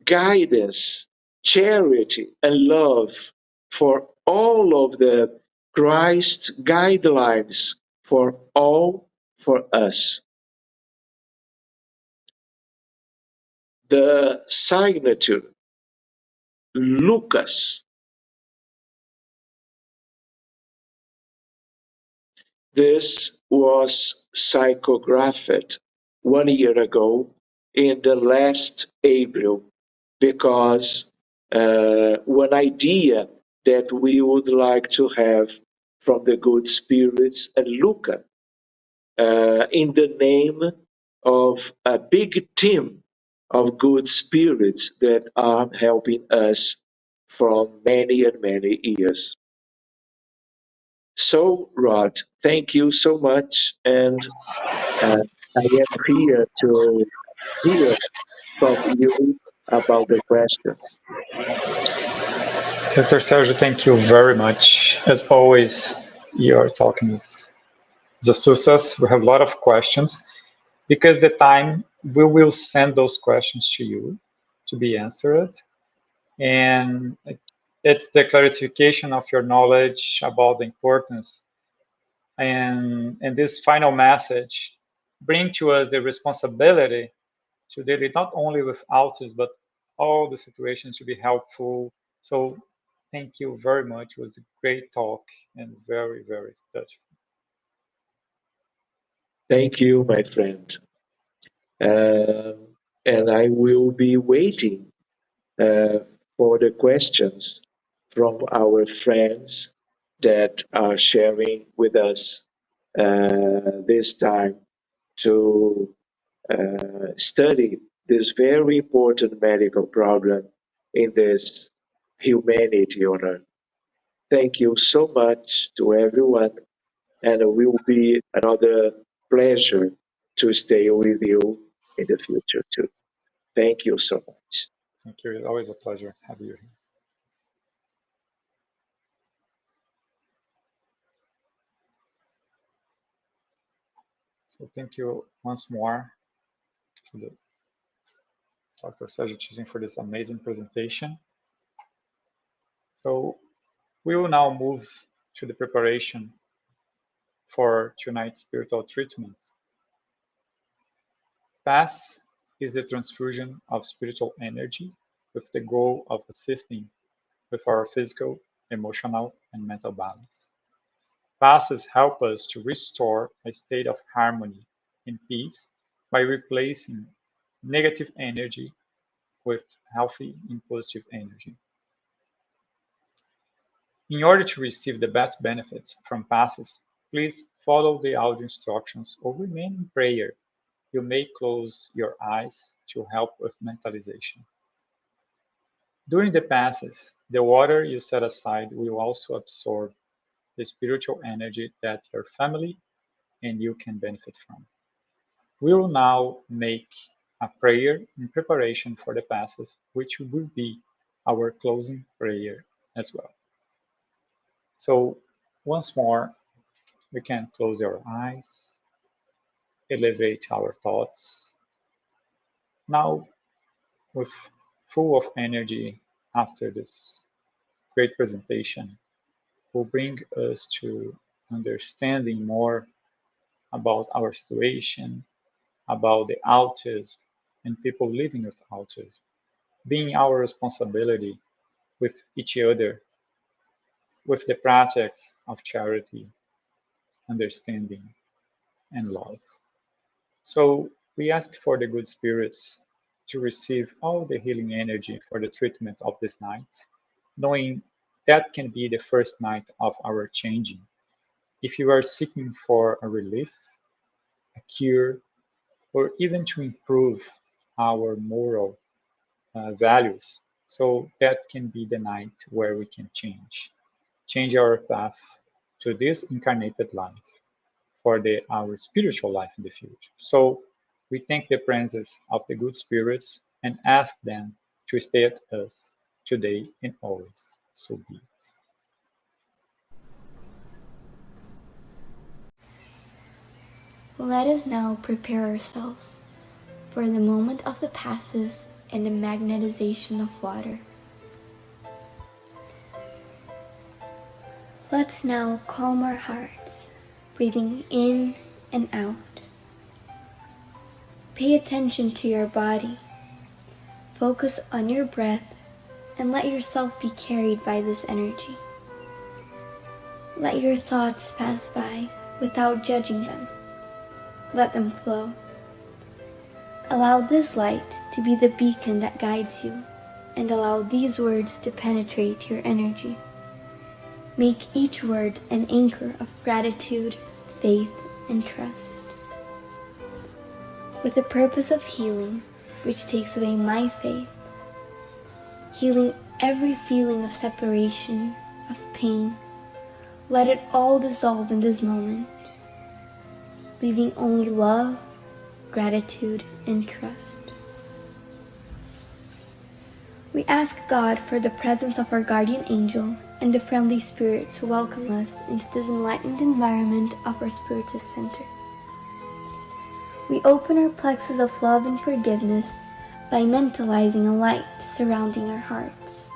guidance, charity, and love for all of the Christ guidelines for all for us. The signature, Lucas. This was psychographed 1 year ago in the last April because one idea that we would like to have from the good spirits and Luca in the name of a big team of good spirits that are helping us from many and many years. So, Rod, thank you so much, and I am here to hear from you about the questions. Dr. Sergio, thank you very much. As always, your talking is a success. We have a lot of questions. Because the time, we will send those questions to you to be answered. And it's the clarification of your knowledge about the importance. And this final message bring to us the responsibility to deal not only with autism, but all the situations to be helpful. So thank you very much. It was a great talk and very, very touching. Thank you, my friend. And I will be waiting uh, for the questions from our friends that are sharing with us this time to study this very important medical problem in this humanity on earth. Thank you so much to everyone, and it will be another pleasure to stay with you in the future too. Thank you so much. Thank you. It's always a pleasure having you here. So thank you once more to the Dr. Sergio Thiesen for this amazing presentation. So we will now move to the preparation for tonight's spiritual treatment. PASS is the transfusion of spiritual energy with the goal of assisting with our physical, emotional, and mental balance. Passes help us to restore a state of harmony and peace by replacing negative energy with healthy and positive energy. In order to receive the best benefits from passes, please follow the audio instructions or remain in prayer. You may close your eyes to help with mentalization. During the passes, the water you set aside will also absorb the spiritual energy that your family and you can benefit from. We will now make a prayer in preparation for the passes, which will be our closing prayer as well. So, once more, we can close our eyes, elevate our thoughts. Now, with full of energy after this great presentation, will bring us to understanding more about our situation, about the autism and people living with autism, being our responsibility with each other, with the projects of charity, understanding, and love. So we ask for the good spirits to receive all the healing energy for the treatment of this night, knowing that can be the first night of our changing. If you are seeking for a relief, a cure, or even to improve our moral values, so that can be the night where we can change our path to this incarnated life for our spiritual life in the future. So we thank the presence of the good spirits and ask them to stay at us today and always. So be it. Let us now prepare ourselves for the moment of the passes and the magnetization of water. Let's now calm our hearts, breathing in and out. Pay attention to your body. Focus on your breath and let yourself be carried by this energy. Let your thoughts pass by without judging them. Let them flow. Allow this light to be the beacon that guides you, and allow these words to penetrate your energy. Make each word an anchor of gratitude, faith, and trust. With the purpose of healing, which takes away my faith, healing every feeling of separation, of pain, let it all dissolve in this moment, leaving only love, gratitude, and trust. We ask God for the presence of our guardian angel and the friendly spirits who welcome us into this enlightened environment of our Spiritist Center. We open our plexus of love and forgiveness by mentalizing a light surrounding our hearts.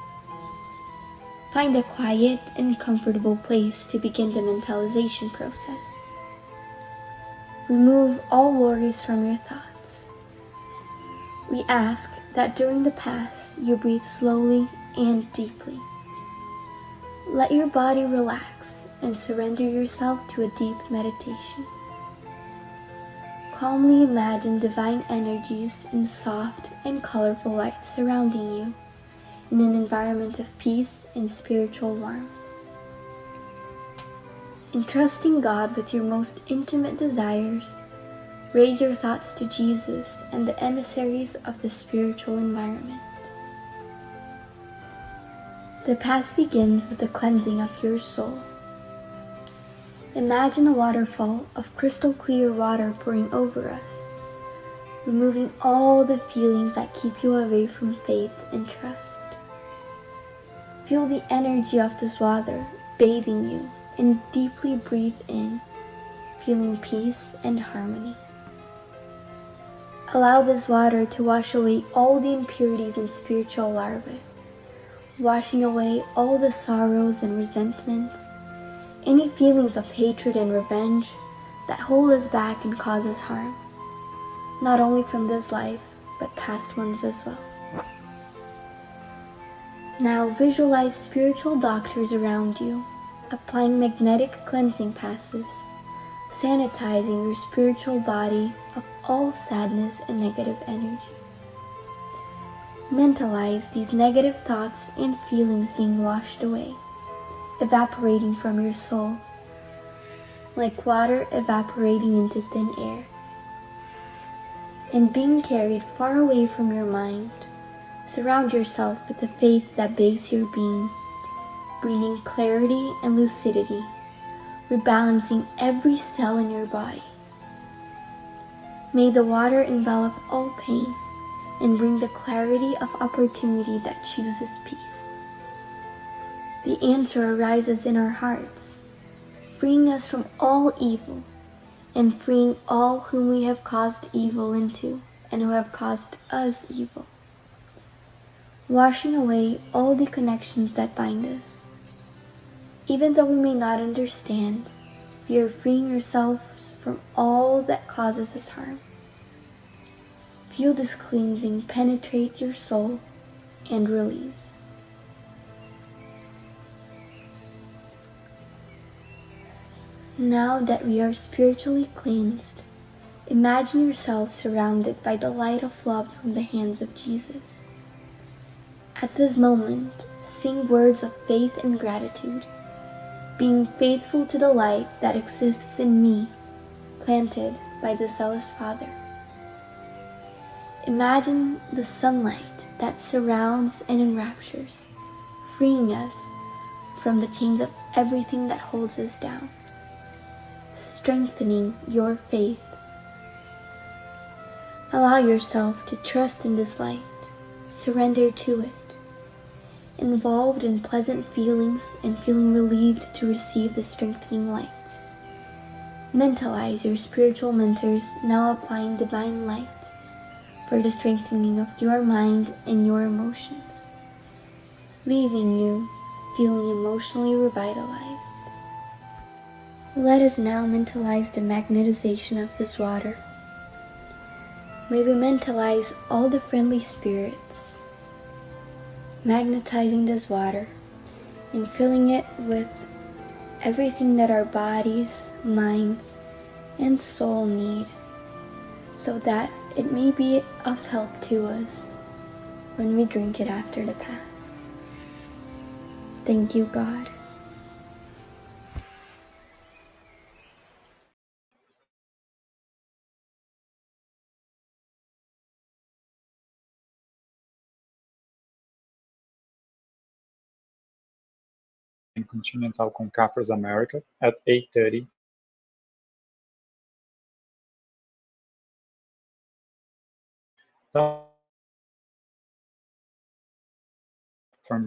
Find a quiet and comfortable place to begin the mentalization process. Remove all worries from your thoughts. We ask that during the pass you breathe slowly and deeply. Let your body relax and surrender yourself to a deep meditation. Calmly imagine divine energies in soft and colorful light surrounding you in an environment of peace and spiritual warmth. Entrusting God with your most intimate desires, raise your thoughts to Jesus and the emissaries of the spiritual environment. The pass begins with the cleansing of your soul. Imagine a waterfall of crystal clear water pouring over us, removing all the feelings that keep you away from faith and trust. Feel the energy of this water bathing you and deeply breathe in, feeling peace and harmony. Allow this water to wash away all the impurities and spiritual larvae, washing away all the sorrows and resentments, any feelings of hatred and revenge that hold us back and cause us harm, not only from this life, but past ones as well. Now visualize spiritual doctors around you, applying magnetic cleansing passes, sanitizing your spiritual body of all sadness and negative energy. Mentalize these negative thoughts and feelings being washed away, evaporating from your soul, like water evaporating into thin air, and being carried far away from your mind. Surround yourself with the faith that bathes your being, bringing clarity and lucidity, rebalancing every cell in your body. May the water envelop all pain and bring the clarity of opportunity that chooses peace. The answer arises in our hearts, freeing us from all evil and freeing all whom we have caused evil into and who have caused us evil, washing away all the connections that bind us. Even though we may not understand, we are freeing ourselves from all that causes us harm. Feel this cleansing penetrate your soul and release. Now that we are spiritually cleansed, imagine yourself surrounded by the light of love from the hands of Jesus. At this moment, sing words of faith and gratitude, being faithful to the light that exists in me, planted by the zealous Father. Imagine the sunlight that surrounds and enraptures, freeing us from the chains of everything that holds us down, strengthening your faith. Allow yourself to trust in this light, surrender to it, involved in pleasant feelings and feeling relieved to receive the strengthening lights. Mentalize your spiritual mentors now applying divine light for the strengthening of your mind and your emotions, leaving you feeling emotionally revitalized. Let us now mentalize the magnetization of this water. May we mentalize all the friendly spirits, magnetizing this water and filling it with everything that our bodies, minds, and soul need, so that it may be of help to us when we drink it after the Pass. Thank you, God. In Continental Concafres America at 8:30. From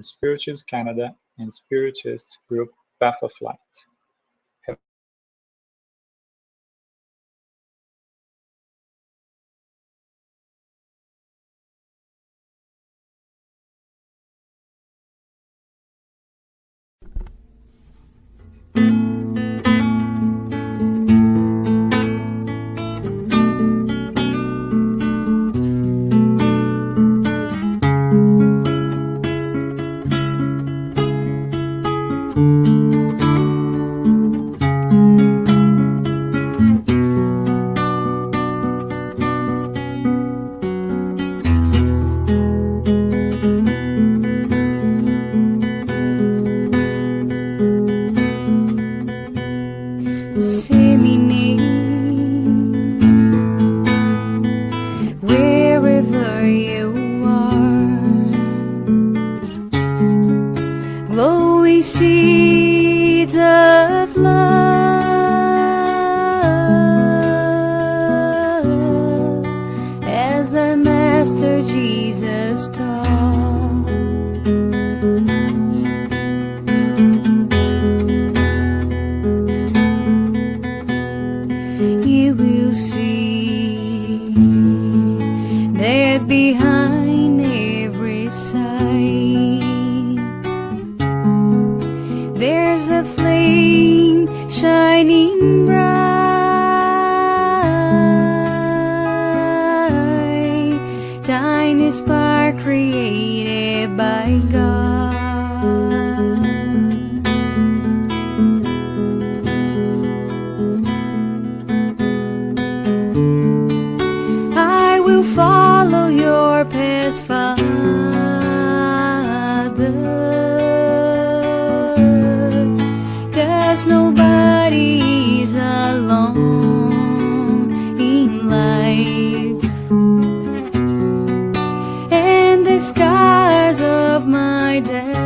Spiritist Canada and Spiritist group Path of Light. Wherever you are, glowing seeds of love, as our Master Jesus taught. You will see that behind every sight there's a flame shining bright, tiny spark created by God. scars of my destiny.